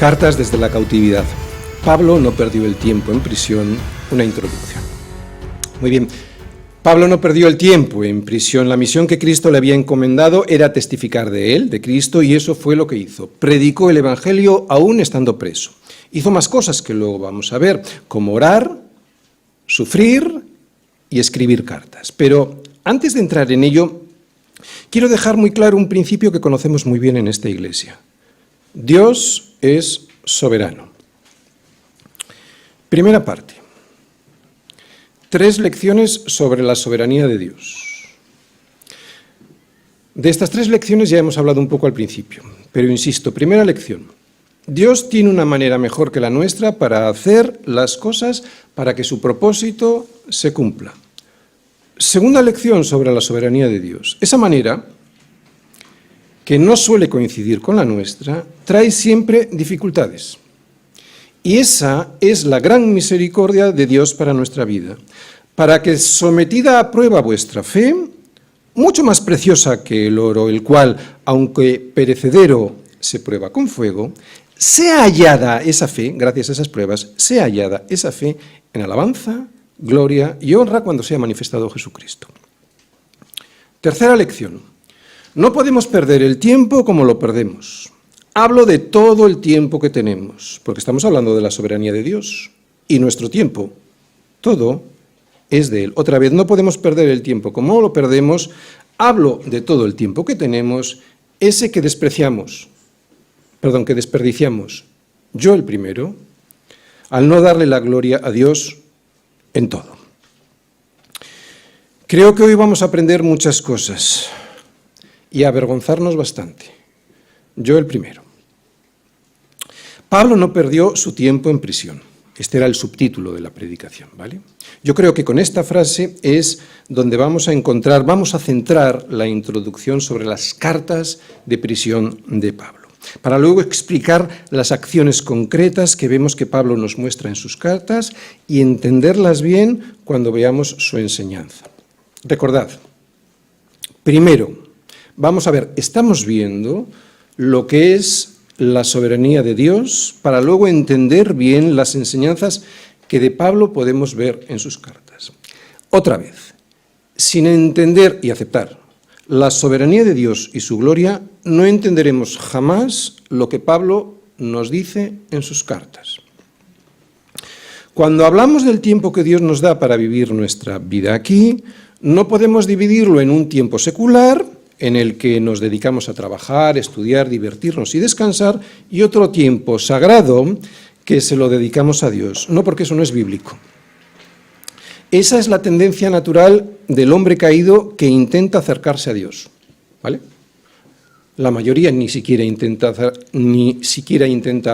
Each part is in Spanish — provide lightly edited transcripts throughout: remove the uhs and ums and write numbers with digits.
Cartas desde la cautividad. Pablo no perdió el tiempo en prisión. Una introducción. Muy bien. Pablo no perdió el tiempo en prisión. La misión que Cristo le había encomendado era testificar de él, de Cristo, y eso fue lo que hizo. Predicó el Evangelio aún estando preso. Hizo más cosas que luego vamos a ver, como orar, sufrir y escribir cartas. Pero antes de entrar en ello, quiero dejar muy claro un principio que conocemos muy bien en esta iglesia. Dios es soberano. Primera parte. 3 lecciones sobre la soberanía de Dios. De estas 3 lecciones ya hemos hablado un poco al principio, pero insisto, primera lección. Dios tiene una manera mejor que la nuestra para hacer las cosas para que su propósito se cumpla. Segunda lección sobre la soberanía de Dios. Esa manera, que no suele coincidir con la nuestra, trae siempre dificultades. Y esa es la gran misericordia de Dios para nuestra vida, para que, sometida a prueba vuestra fe, mucho más preciosa que el oro, el cual, aunque perecedero, se prueba con fuego, sea hallada esa fe, gracias a esas pruebas, sea hallada esa fe en alabanza, gloria y honra cuando sea manifestado Jesucristo. Tercera lección. No podemos perder el tiempo como lo perdemos. Hablo de todo el tiempo que tenemos, porque estamos hablando de la soberanía de Dios. Y nuestro tiempo, todo es de Él. Otra vez, no podemos perder el tiempo como lo perdemos. Hablo de todo el tiempo que tenemos, ese que desperdiciamos, yo el primero, al no darle la gloria a Dios en todo. Creo que hoy vamos a aprender muchas cosas y a avergonzarnos bastante. Yo el primero. Pablo no perdió su tiempo en prisión. Este era el subtítulo de la predicación, ¿vale? Yo creo que con esta frase es donde vamos a centrar la introducción sobre las cartas de prisión de Pablo, para luego explicar las acciones concretas que vemos que Pablo nos muestra en sus cartas y entenderlas bien cuando veamos su enseñanza. Recordad, primero, vamos a ver, estamos viendo lo que es la soberanía de Dios para luego entender bien las enseñanzas que de Pablo podemos ver en sus cartas. Otra vez, sin entender y aceptar la soberanía de Dios y su gloria, no entenderemos jamás lo que Pablo nos dice en sus cartas. Cuando hablamos del tiempo que Dios nos da para vivir nuestra vida aquí, no podemos dividirlo en un tiempo secular, en el que nos dedicamos a trabajar, estudiar, divertirnos y descansar, y otro tiempo sagrado que se lo dedicamos a Dios. No, porque eso no es bíblico. Esa es la tendencia natural del hombre caído que intenta acercarse a Dios, ¿vale? La mayoría ni siquiera intenta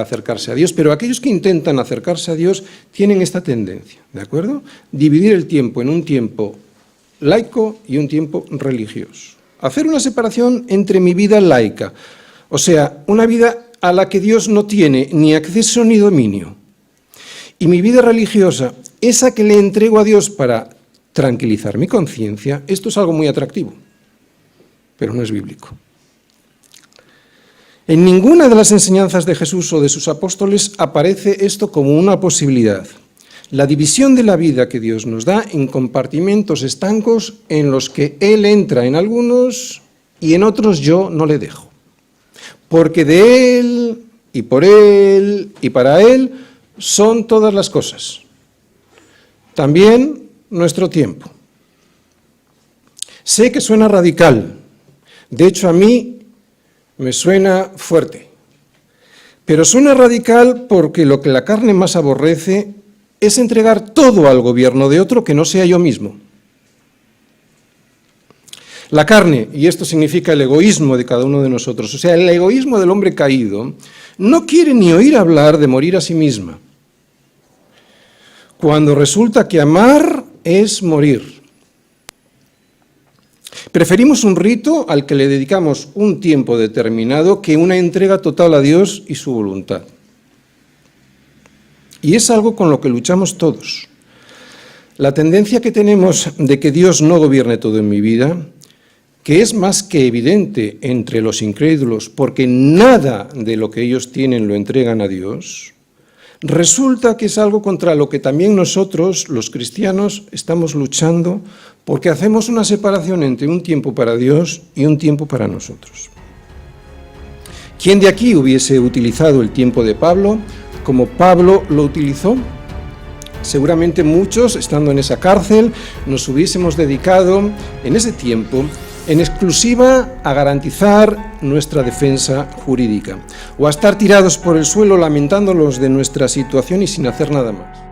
acercarse a Dios, pero aquellos que intentan acercarse a Dios tienen esta tendencia, ¿de acuerdo? Dividir el tiempo en un tiempo laico y un tiempo religioso. Hacer una separación entre mi vida laica, o sea, una vida a la que Dios no tiene ni acceso ni dominio, y mi vida religiosa, esa que le entrego a Dios para tranquilizar mi conciencia. Esto es algo muy atractivo, pero no es bíblico. En ninguna de las enseñanzas de Jesús o de sus apóstoles aparece esto como una posibilidad. La división de la vida que Dios nos da en compartimentos estancos en los que Él entra en algunos y en otros yo no le dejo. Porque de Él y por Él y para Él son todas las cosas. También nuestro tiempo. Sé que suena radical. De hecho, a mí me suena fuerte. Pero suena radical porque lo que la carne más aborrece es entregar todo al gobierno de otro que no sea yo mismo. La carne, y esto significa el egoísmo de cada uno de nosotros, o sea, el egoísmo del hombre caído, no quiere ni oír hablar de morir a sí misma, cuando resulta que amar es morir. Preferimos un rito al que le dedicamos un tiempo determinado que una entrega total a Dios y su voluntad. Y es algo con lo que luchamos todos. La tendencia que tenemos de que Dios no gobierne todo en mi vida que es más que evidente entre los incrédulos, porque nada de lo que ellos tienen lo entregan a Dios, resulta que es algo contra lo que también nosotros, los cristianos, estamos luchando, porque hacemos una separación entre un tiempo para Dios y un tiempo para nosotros. ¿Quién de aquí hubiese utilizado el tiempo de Pablo como Pablo lo utilizó? Seguramente muchos, estando en esa cárcel, nos hubiésemos dedicado en ese tiempo en exclusiva a garantizar nuestra defensa jurídica, o a estar tirados por el suelo lamentándonos de nuestra situación y sin hacer nada más.